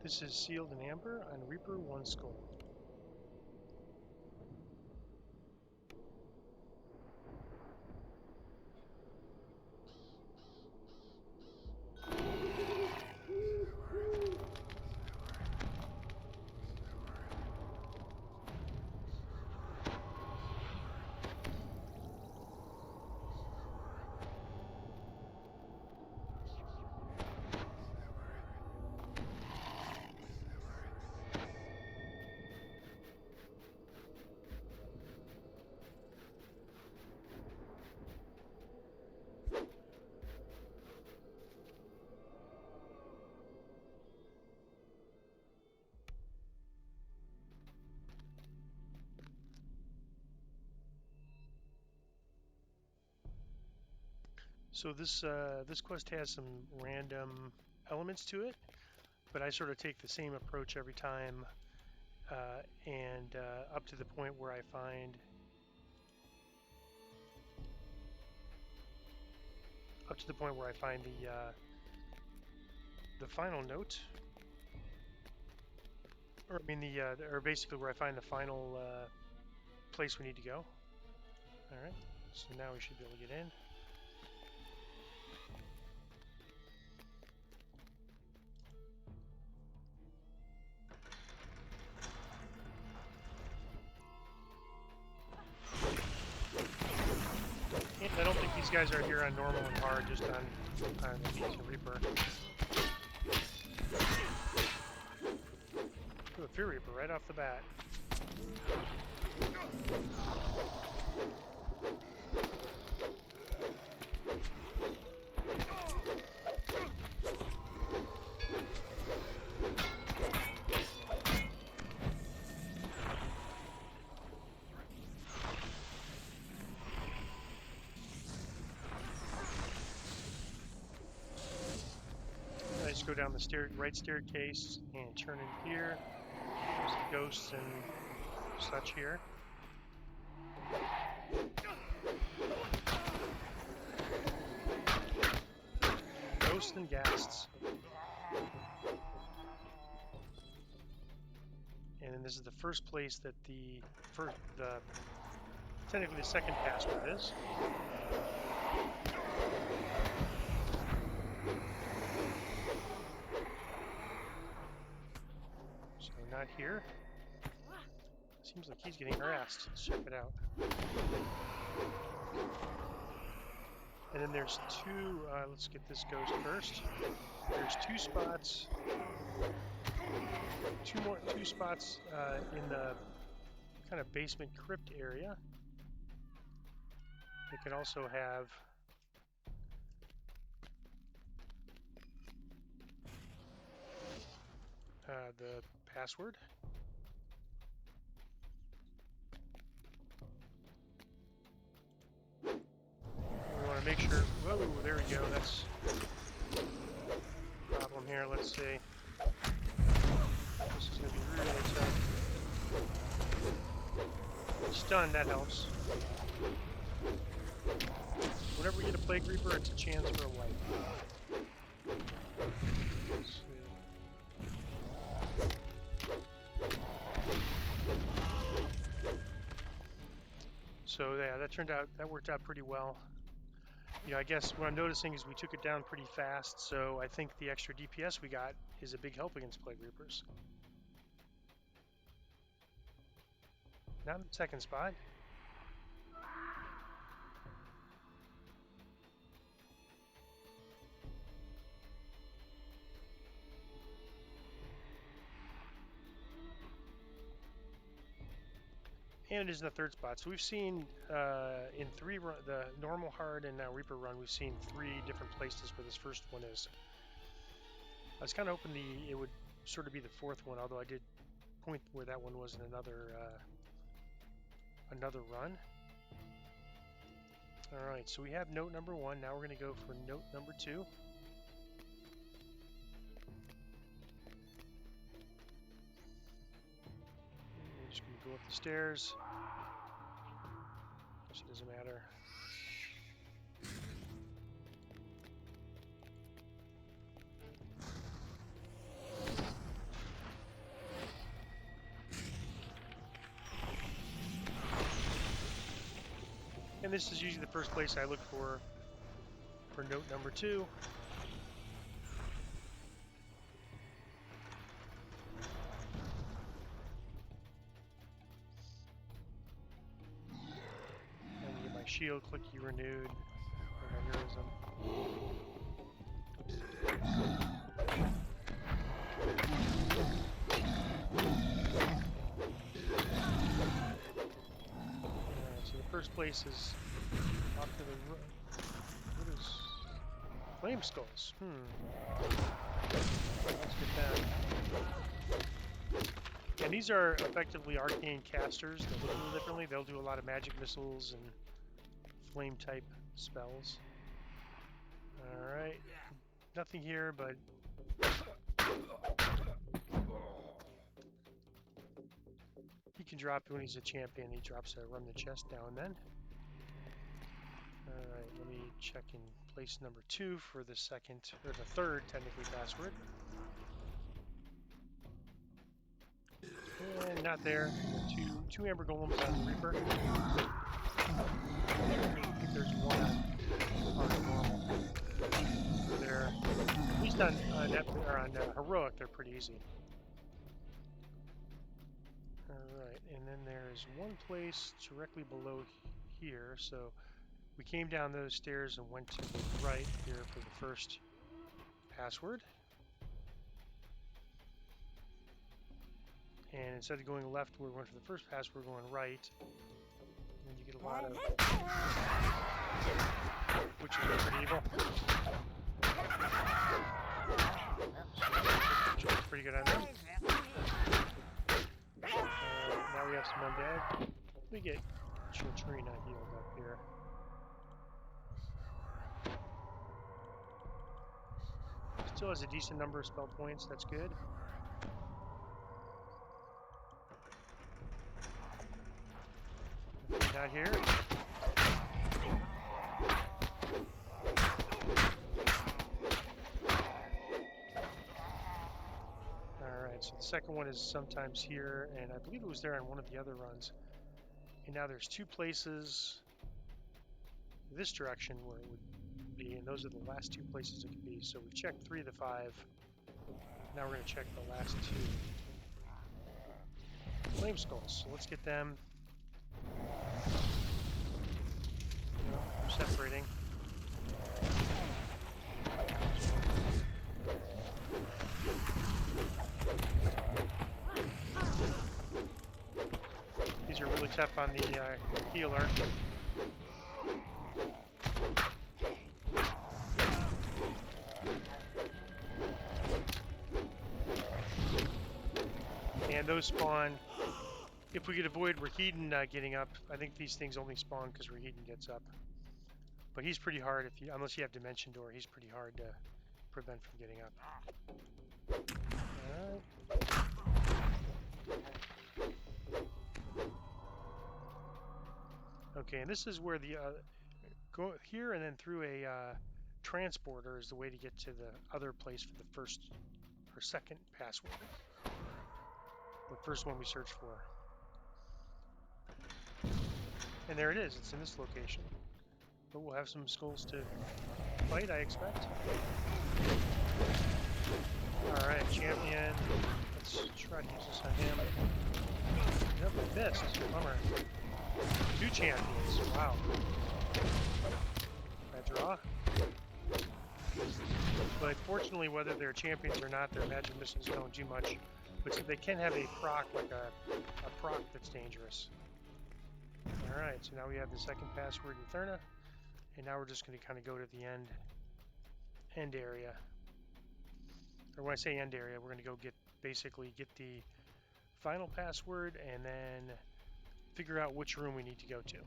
This is sealed in amber on Reaper 1 skull. So this quest has some random elements to it, but I sort of take the same approach every time, and up to the point where I find the final note, or I mean or basically where I find the final place we need to go. All right, so now we should be able to get in. And I don't think these guys are here on normal and hard, just on the Reaper. Ooh, a Fear Reaper right off the bat. I just go down the right staircase and turn in here. There's the ghosts and such here. Ghosts and ghasts. And then this is the first place that technically the second password is. So not here. Seems like he's getting harassed. Let's check it out. And then there's two, let's get this ghost first. There's two spots in the kind of basement crypt area. It can also have the password. We want to make sure. Whoa, there we go. That's the problem here. Let's see. This is going to be really tough. Stun, that helps. Whenever we get a Plague Reaper, it's a chance for a wipe. Let's see. So yeah, that worked out pretty well. You know, I guess what I'm noticing is we took it down pretty fast, so I think the extra DPS we got is a big help against Plague Reapers. Not in the second spot. And it is in the third spot. So we've seen in the normal hard and now Reaper run, we've seen 3 different places where this first one is. I was kind of hoping it would sort of be the fourth one, although I did point where that one was in another run. All right, so we have note number 1. Now we're going to go for note number 2. We're just going to go up the stairs. Guess it doesn't matter. And this is usually the first place I look for note number 2. And get my shield clicky renewed. So the first place is off to the right. What is flame skulls? Let's get that. And these are effectively arcane casters. They look a little differently. They'll do a lot of magic missiles and flame type spells. Alright. Nothing here, but he can drop when he's a champion. He drops a run the chest now and then. Alright, let me check in place number 2 for the second, or the third, technically, password. And not there. Two amber golems on the Reaper. I think there's one on the normal. They're, at least on heroic, they're pretty easy. Alright, and then there's one place directly below here, so we came down those stairs and went to the right here for the first password. And instead of going left where we went for the first password, we're going right. And you get a lot of... which is pretty evil. So, pretty good on them. Now we have some undead. We get Chiltrina healed up here. Still has a decent number of spell points, that's good. Not here. Alright, so the second one is sometimes here, and I believe it was there on one of the other runs. And now there's 2 places this direction where it would be, and those are the last 2 places it could be. So we've checked 3 of the 5. Now we're going to check the last 2. Flame skulls, so let's get them. I'm separating. These are really tough on the healer. And those spawn, if we could avoid Rahedon getting up. I think these things only spawn because Rahedon gets up. But he's pretty hard, unless you have Dimension Door, he's pretty hard to prevent from getting up. Okay, and this is where the go here and then through a transporter is the way to get to the other place for the first or second password. The first one we searched for. And there it is, it's in this location. But we'll have some skulls to fight, I expect. Alright, champion. Let's try to use this on him. Yep, I missed. Bummer. 2 champions. Wow. I draw. But fortunately, whether they're champions or not, their magic missiles don't do much. But they can have a proc, like a proc that's dangerous. Alright, so now we have the second password in Therna. And now we're just going to kind of go to the end area. Or when I say end area, we're going to go basically get the final password and then figure out which room we need to go to.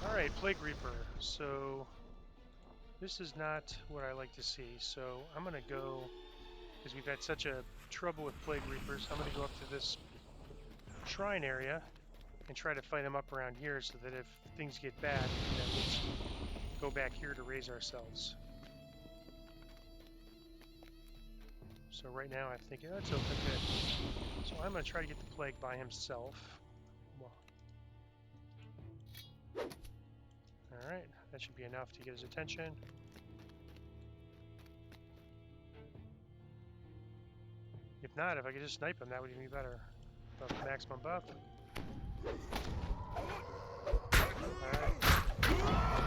Alright, Plague Reaper. So this is not what I like to see. So I'm going to go, because we've had such a trouble with Plague Reapers, I'm going to go up to this shrine area and try to fight them up around here so that if things get bad, we can at least go back here to raise ourselves. So right now I think that's open good. So I'm going to try to get the plague by himself. Well, alright, that should be enough to get his attention. If not, if I could just snipe him, that would even be better. Buff maximum buff. Alright.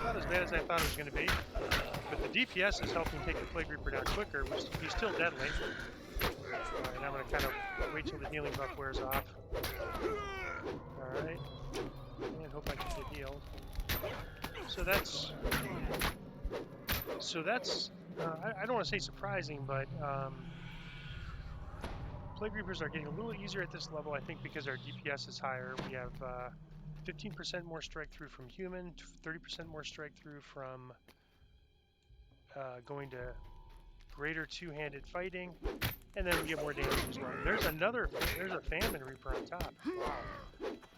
Not as bad as I thought it was going to be. But the DPS is helping take the Plague Reaper down quicker, which he's still deadly. Alright, now I'm going to kind of wait till the healing buff wears off. Alright. And hope I can get healed. So that's... I don't want to say surprising, but... Plague Reapers are getting a little easier at this level, I think, because our DPS is higher. We have 15% more strike through from human, 30% more strike through from going to greater two-handed fighting, and then we get more damage as well. There's a Famine Reaper on top.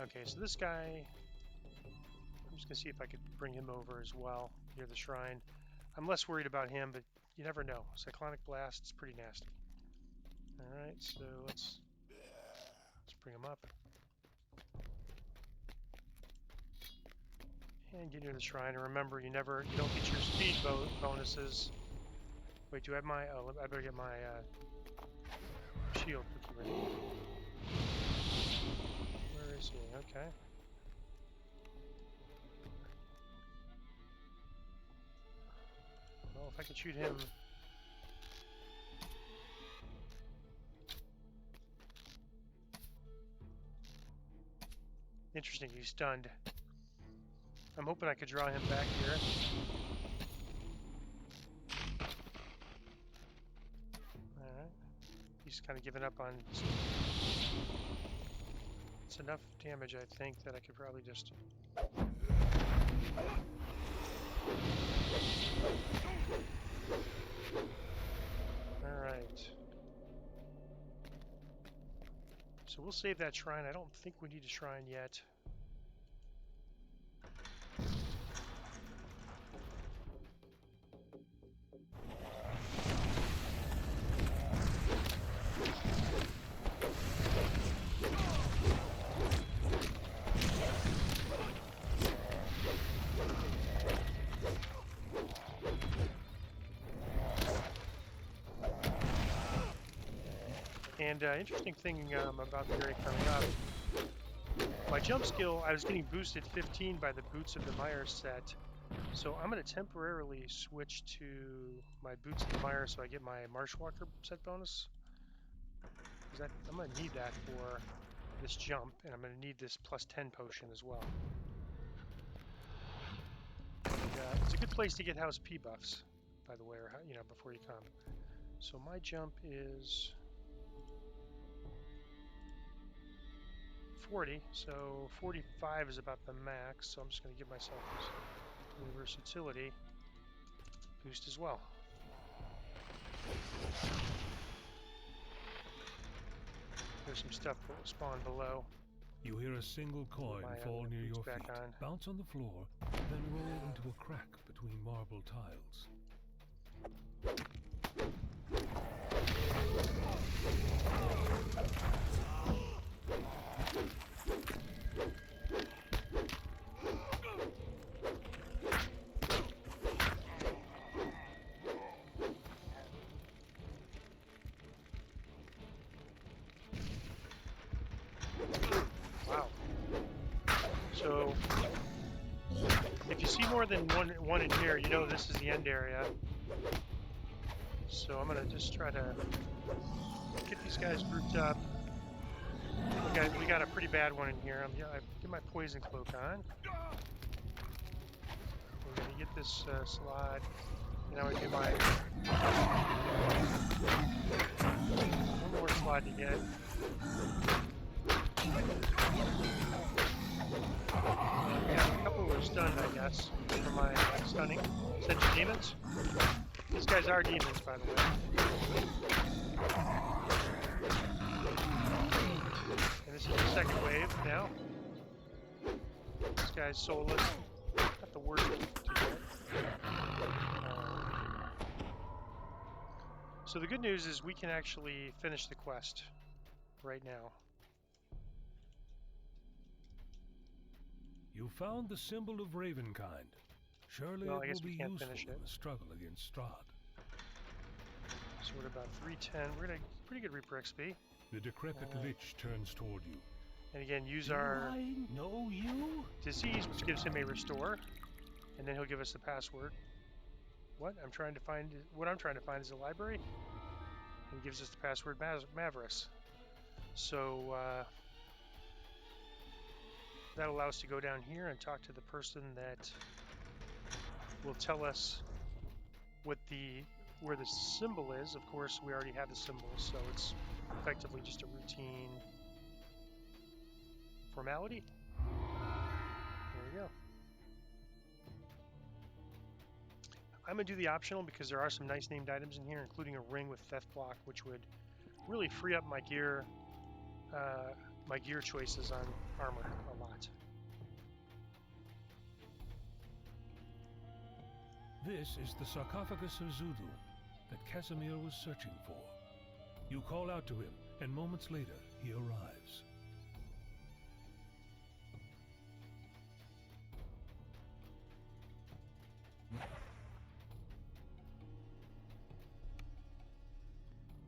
Okay, so this guy, I'm just gonna see if I could bring him over as well near the shrine. I'm less worried about him, but you never know. Cyclonic Blast is pretty nasty. Alright, so let's bring him up. And get near the shrine. And remember, you don't get your speed bonuses. Wait, do I have my... Oh, I better get my shield cookie ready. Where is he? Okay. Well, if I could shoot him... Interesting, he's stunned. I'm hoping I could draw him back here. Alright. He's kind of given up on... It's enough damage, I think, that I could probably just... Alright. So we'll save that shrine. I don't think we need a shrine yet. And interesting thing about the area coming up, my jump skill, I was getting boosted 15 by the Boots of the Mire set, so I'm going to temporarily switch to my Boots of the Mire so I get my Marshwalker set bonus. Because I'm going to need that for this jump, and I'm going to need this plus 10 potion as well. And, it's a good place to get House P buffs, by the way, or, before you come. So my jump is... 40, so 45 is about the max, so I'm just going to give myself this versatility boost as well. There's some stuff that will spawn below. You hear a single coin fall near your feet, bounce on the floor, then roll into a crack between marble tiles. Wow. So, if you see more than one in here, you know this is the end area. So I'm going to just try to get these guys grouped up. We got a pretty bad one in here. I get my poison cloak on. We're going to get this slide. Now I do my one more slide to get. Yeah, a couple were stunned, I guess, for my stunning. Sentient demons. These guys are demons, by the way. And this is the second wave now. This guy's soulless. Not the worst to get. So the good news is we can actually finish the quest right now. You found the symbol of Ravenkind. Surely Well, I it guess will we be can't useful finish in it. the struggle against Strahd. So we're at about 310. We're gonna pretty good Reaper XP. The decrepit lich turns toward you. And again, use Do our I know you? disease, which gives him a restore, and then he'll give us the password. What I'm trying to find is a library, and gives us the password Mavericks. So that allows us to go down here and talk to the person that will tell us what where the symbol is. Of course, we already have the symbol, so it's effectively just a routine formality. There we go. I'm going to do the optional because there are some nice named items in here, including a ring with theft block, which would really free up my gear choices on armor a lot. This is the sarcophagus of Zudu that Casimir was searching for. You call out to him, and moments later, he arrives.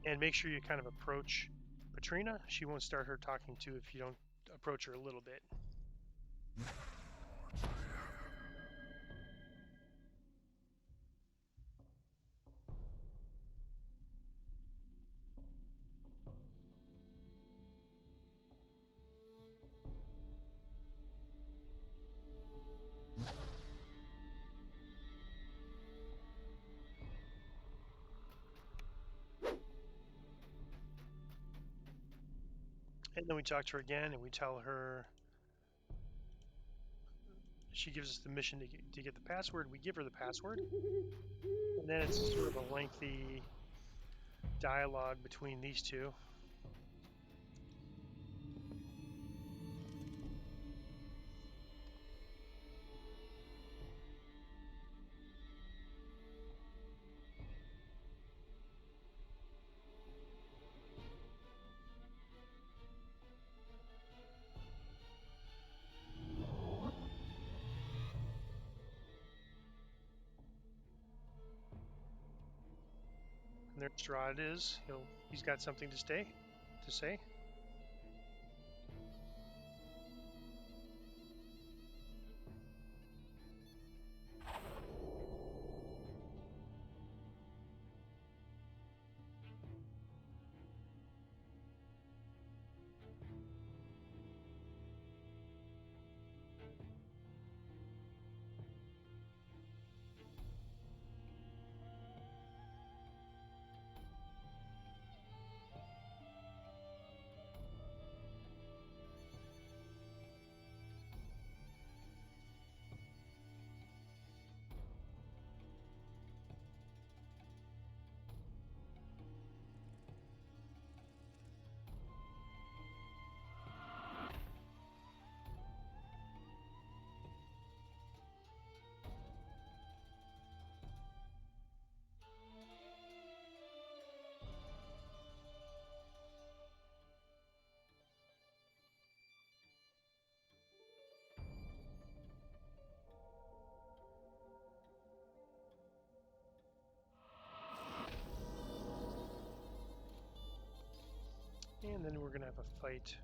And make sure you kind of approach Patrina. She won't start her talking to if you don't approach her a little bit. And then we talk to her again, and we tell her, she gives us the mission to get the password. We give her the password, and then it's sort of a lengthy dialogue between these two. And there Strahd is. He's got something to say. And then we're going to have a fight.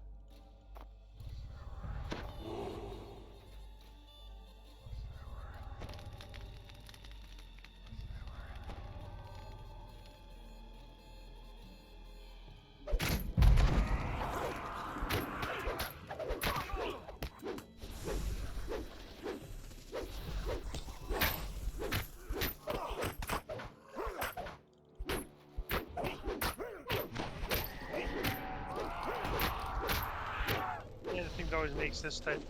Always makes this fight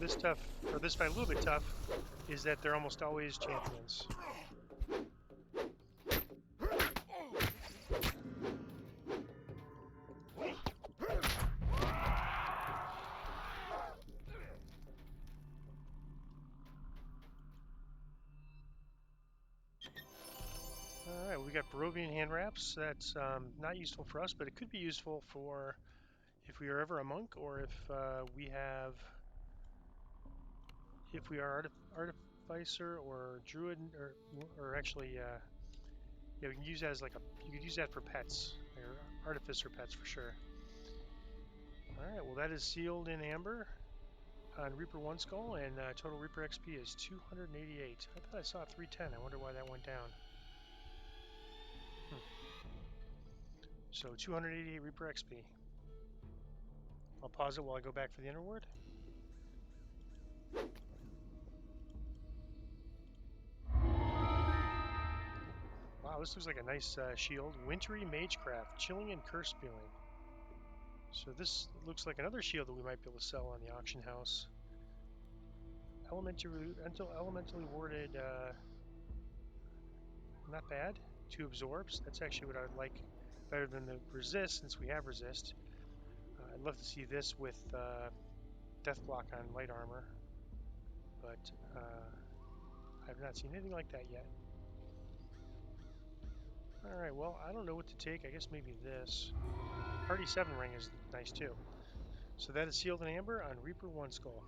a little bit tough, is that they're almost always champions. got Barovian hand wraps. That's not useful for us, but it could be useful for if we are ever a monk, or if we are artificer or druid, or actually, yeah, we can use that as you could use that for pets, or artificer pets for sure. All right, well that is sealed in amber on Reaper 1 skull, and total Reaper XP is 288. I thought I saw 310. I wonder why that went down. So 288 Reaper XP. I'll pause it while I go back for the underword. Wow, this looks like a nice shield. Wintry Magecraft, Chilling and Curse Spewing. So this looks like another shield that we might be able to sell on the auction house. Elementally warded, not bad. 2 absorbs. That's actually what I would like better than the resist, since we have resist. I'd love to see this with death block on light armor, but I've not seen anything like that yet. Alright, well, I don't know what to take. I guess maybe this. Party 7 ring is nice too. So that is sealed in amber on Reaper 1 skull.